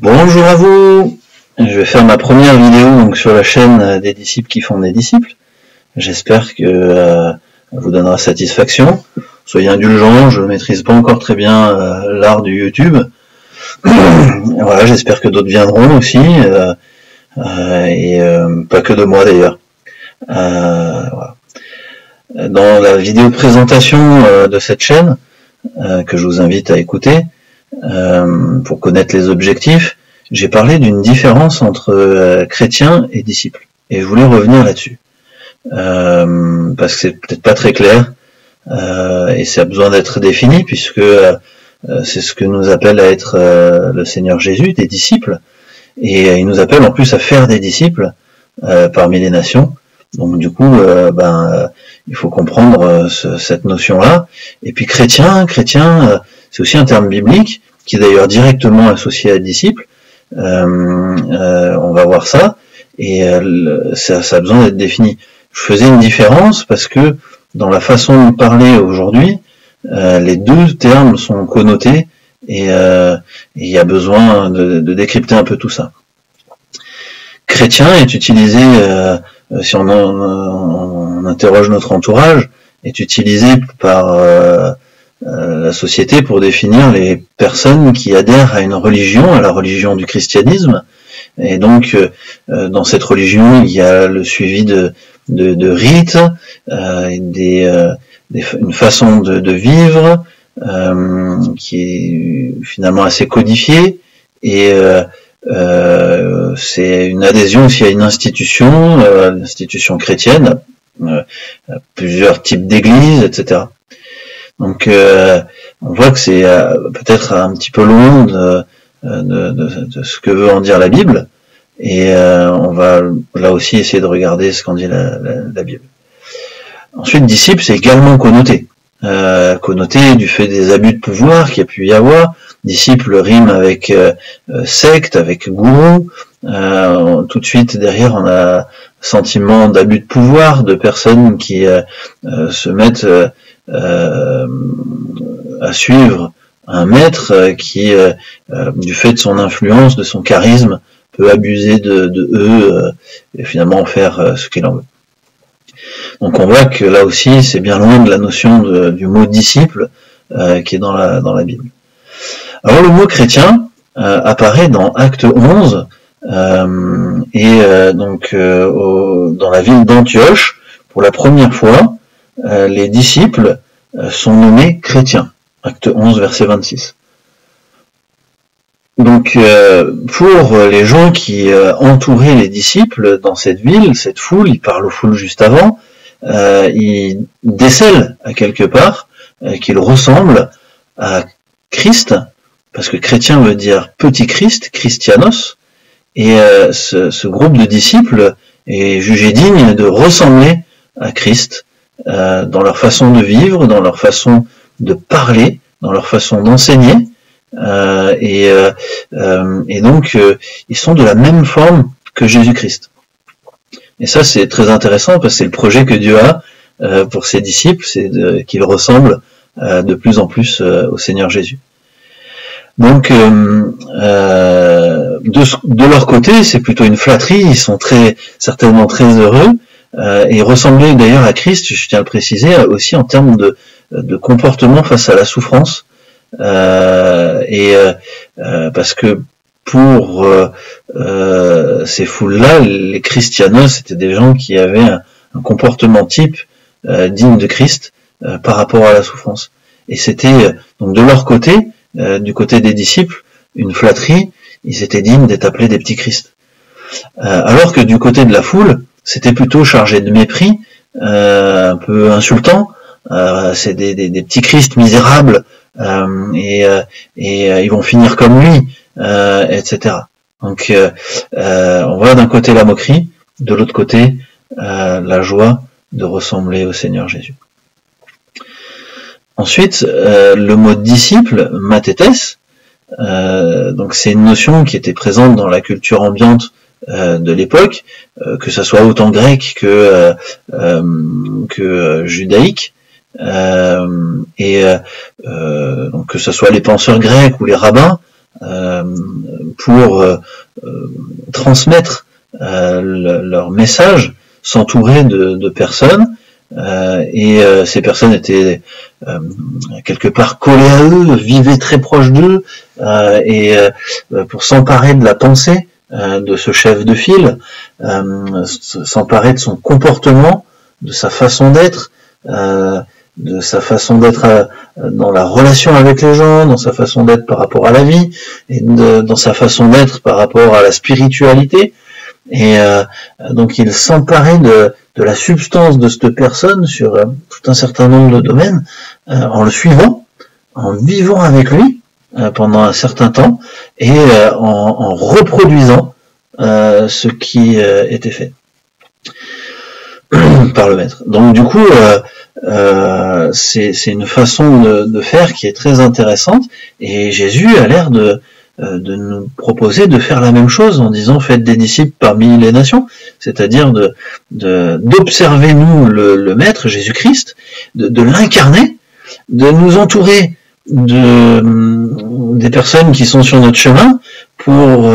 Bonjour à vous. Je vais faire ma première vidéo donc sur la chaîne des disciples qui font des disciples. J'espère que vous donnera satisfaction. Soyez indulgents, je ne maîtrise pas encore très bien l'art du YouTube. Voilà, j'espère que d'autres viendront aussi, et pas que de moi d'ailleurs. Voilà. Dans la vidéo présentation de cette chaîne, que je vous invite à écouter, pour connaître les objectifs, j'ai parlé d'une différence entre chrétiens et disciples. Et je voulais revenir là-dessus. Parce que c'est peut-être pas très clair, et ça a besoin d'être défini, puisque c'est ce que nous appelle à être le Seigneur Jésus, des disciples. Et il nous appelle en plus à faire des disciples parmi les nations. Donc du coup, il faut comprendre cette notion-là. Et puis chrétien, c'est aussi un terme biblique qui est d'ailleurs directement associé à disciple. On va voir ça, et ça a besoin d'être défini. Je faisais une différence parce que dans la façon de parler aujourd'hui, les deux termes sont connotés, et il y a besoin de décrypter un peu tout ça. Chrétien est utilisé, si on interroge notre entourage, est utilisé par la société pour définir les personnes qui adhèrent à une religion, à la religion du christianisme. Et donc, dans cette religion, il y a le suivi de rites, une façon de vivre qui est finalement assez codifiée, et c'est une adhésion aussi à une institution, l'institution chrétienne, plusieurs types d'églises, etc. Donc on voit que c'est peut-être un petit peu loin de ce que veut en dire la Bible, et on va là aussi essayer de regarder ce qu'en dit la Bible. Ensuite, disciple, c'est également connoté. Connoté du fait des abus de pouvoir qu'il y a pu y avoir. Disciple rime avec secte, avec gourou. Tout de suite derrière, on a sentiment d'abus de pouvoir, de personnes qui se mettent à suivre un maître qui, du fait de son influence, de son charisme, peut abuser de eux et finalement en faire ce qu'il en veut. Donc on voit que là aussi, c'est bien loin de la notion du mot disciple qui est dans la Bible. Alors le mot chrétien apparaît dans Acte 11, donc dans la ville d'Antioche, pour la première fois, les disciples sont nommés chrétiens. Acte 11, verset 26. Donc pour les gens qui entouraient les disciples dans cette ville, cette foule, il parle aux foules juste avant, ils décèlent à quelque part qu'ils ressemblent à Christ, parce que chrétien veut dire petit Christ, Christianos, et ce groupe de disciples est jugé digne de ressembler à Christ dans leur façon de vivre, dans leur façon de parler, dans leur façon d'enseigner, et donc ils sont de la même forme que Jésus-Christ. Et ça, c'est très intéressant, parce que c'est le projet que Dieu a pour ses disciples, c'est qu'ils ressemblent de plus en plus au Seigneur Jésus. Donc, de leur côté, c'est plutôt une flatterie, ils sont certainement très heureux, et ressembler d'ailleurs à Christ, je tiens à le préciser, aussi en termes de comportement face à la souffrance, parce que pour ces foules-là, les christianos, c'était des gens qui avaient un comportement type digne de Christ par rapport à la souffrance. Et c'était donc de leur côté, du côté des disciples, une flatterie, ils étaient dignes d'être appelés des petits Christ. Alors que du côté de la foule, c'était plutôt chargé de mépris, un peu insultant, c'est des petits Christ misérables, et ils vont finir comme lui, etc. Donc on voit d'un côté la moquerie, de l'autre côté la joie de ressembler au Seigneur Jésus. Ensuite, le mot disciple, mathetes, donc c'est une notion qui était présente dans la culture ambiante de l'époque, que ça soit autant grec que judaïque, donc que ce soit les penseurs grecs ou les rabbins, pour transmettre leur message, s'entourer de personnes, et ces personnes étaient quelque part collées à eux, vivaient très proches d'eux, et pour s'emparer de la pensée de ce chef de file, s'emparer de son comportement, de sa façon d'être, dans la relation avec les gens, dans sa façon d'être par rapport à la vie, et dans sa façon d'être par rapport à la spiritualité. Et donc il s'emparait de la substance de cette personne sur tout un certain nombre de domaines, en le suivant, en vivant avec lui pendant un certain temps, et en reproduisant ce qui était fait par le maître. Donc du coup, c'est une façon de faire qui est très intéressante, et Jésus a l'air de nous proposer de faire la même chose en disant faites des disciples parmi les nations, c'est-à-dire d'observer nous le Maître Jésus-Christ, de l'incarner, de nous entourer des personnes qui sont sur notre chemin pour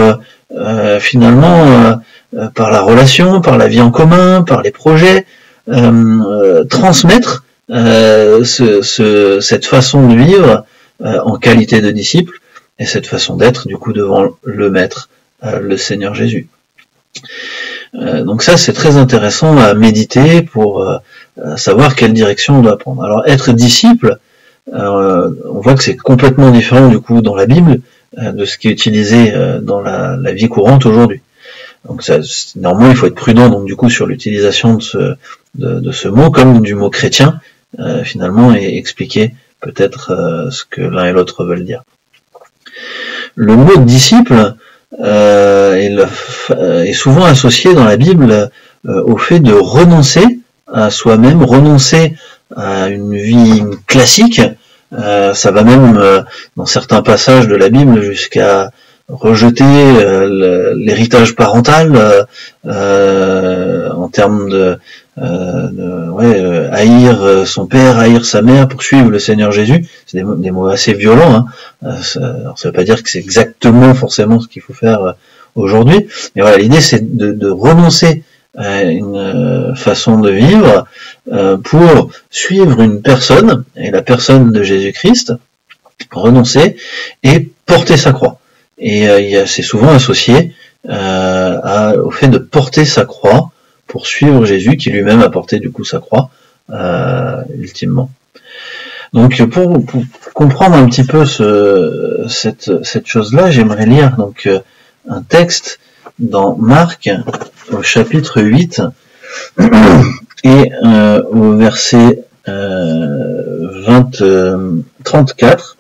finalement par la relation, par la vie en commun, par les projets, transmettre cette façon de vivre en qualité de disciple, et cette façon d'être du coup devant le Maître, le Seigneur Jésus. Donc ça c'est très intéressant à méditer pour savoir quelle direction on doit prendre. Alors être disciple, on voit que c'est complètement différent du coup dans la Bible de ce qui est utilisé dans la vie courante aujourd'hui. Donc ça, normalement il faut être prudent donc du coup sur l'utilisation de ce mot comme du mot chrétien finalement, et expliquer peut-être ce que l'un et l'autre veulent dire. Le mot disciple est souvent associé dans la Bible au fait de renoncer à soi-même, renoncer à une vie classique. Ça va même dans certains passages de la Bible jusqu'à rejeter l'héritage parental en termes de haïr son père, haïr sa mère pour suivre le Seigneur Jésus. C'est des mots assez violents, hein. Ça veut pas dire que c'est exactement forcément ce qu'il faut faire aujourd'hui, mais voilà, l'idée c'est de renoncer à une façon de vivre pour suivre une personne, et la personne de Jésus-Christ, renoncer et porter sa croix. Et c'est souvent associé au fait de porter sa croix pour suivre Jésus, qui lui-même a porté du coup sa croix ultimement. Donc pour comprendre un petit peu cette chose-là, j'aimerais lire donc un texte dans Marc au chapitre 8 et au verset 34.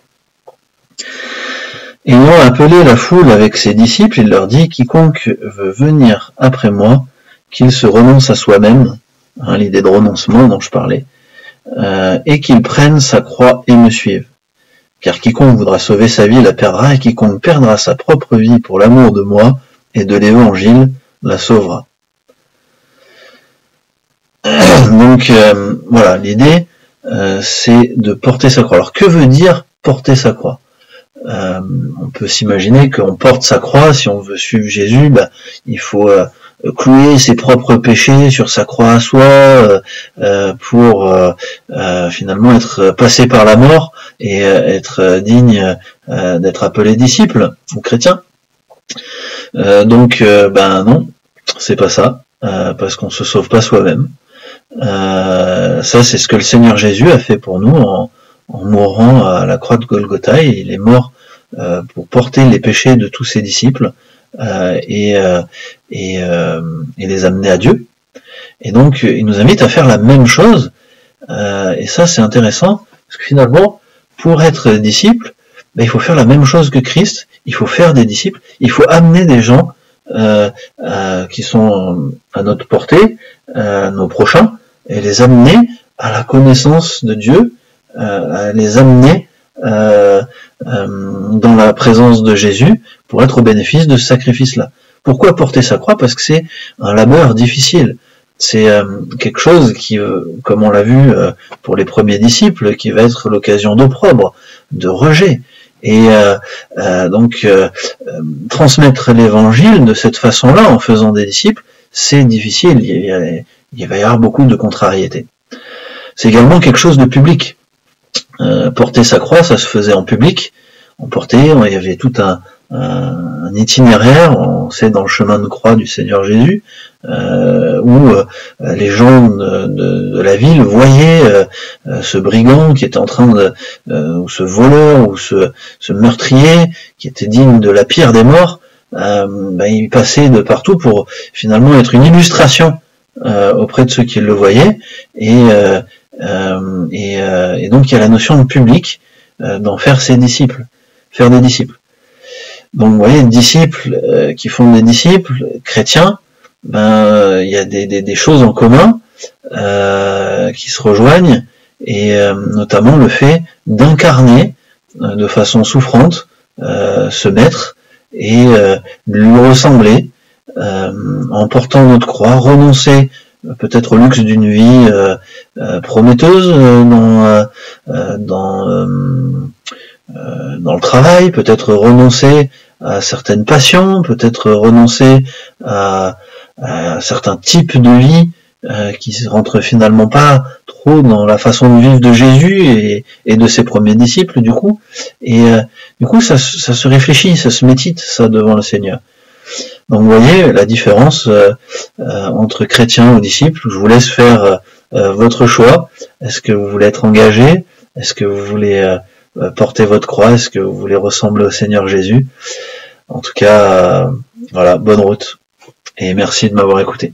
Ayant appelé la foule avec ses disciples, il leur dit: quiconque veut venir après moi, qu'il se renonce à soi-même, hein, l'idée de renoncement dont je parlais, et qu'il prenne sa croix et me suive. Car quiconque voudra sauver sa vie la perdra, et quiconque perdra sa propre vie pour l'amour de moi et de l'évangile la sauvera. Donc voilà, l'idée c'est de porter sa croix. Alors que veut dire porter sa croix? On peut s'imaginer qu'on porte sa croix, si on veut suivre Jésus, il faut clouer ses propres péchés sur sa croix à soi pour finalement être passé par la mort et être digne d'être appelé disciple ou chrétien. Donc non, c'est pas ça, parce qu'on se sauve pas soi-même. Ça c'est ce que le Seigneur Jésus a fait pour nous en mourant à la croix de Golgotha. Il est mort pour porter les péchés de tous ses disciples et les amener à Dieu. Et donc il nous invite à faire la même chose, et ça c'est intéressant, parce que finalement pour être disciple, il faut faire la même chose que Christ, il faut faire des disciples, il faut amener des gens qui sont à notre portée, nos prochains, et les amener à la connaissance de Dieu, à les amener dans la présence de Jésus pour être au bénéfice de ce sacrifice-là. Pourquoi porter sa croix? Parce que c'est un labeur difficile. C'est quelque chose qui, comme on l'a vu pour les premiers disciples, qui va être l'occasion d'opprobre, de rejet. Et donc transmettre l'évangile de cette façon-là, en faisant des disciples, c'est difficile. Il va y avoir beaucoup de contrariétés. C'est également quelque chose de public. Porter sa croix, ça se faisait en public. Il y avait tout un itinéraire, on sait, dans le chemin de croix du Seigneur Jésus, où les gens de la ville voyaient ce brigand qui était en train ou ce voleur, ou ce meurtrier qui était digne de la pire des morts. Il passait de partout pour finalement être une illustration auprès de ceux qui le voyaient, et donc il y a la notion de public, d'en faire ses disciples, faire des disciples. Donc vous voyez, disciples qui font des disciples chrétiens, il y a des choses en commun qui se rejoignent, et notamment le fait d'incarner de façon souffrante ce maître et lui ressembler en portant notre croix, renoncer peut-être au luxe d'une vie prometteuse dans le travail, peut-être renoncer à certaines passions, peut-être renoncer à certains types de vie qui rentrent finalement pas trop dans la façon de vivre de Jésus et de ses premiers disciples, du coup. Et du coup, ça se réfléchit, ça se médite, ça, devant le Seigneur. Donc vous voyez la différence entre chrétiens ou disciples. Je vous laisse faire votre choix. Est-ce que vous voulez être engagé? Est-ce que vous voulez porter votre croix? Est-ce que vous voulez ressembler au Seigneur Jésus? En tout cas, voilà, bonne route. Et merci de m'avoir écouté.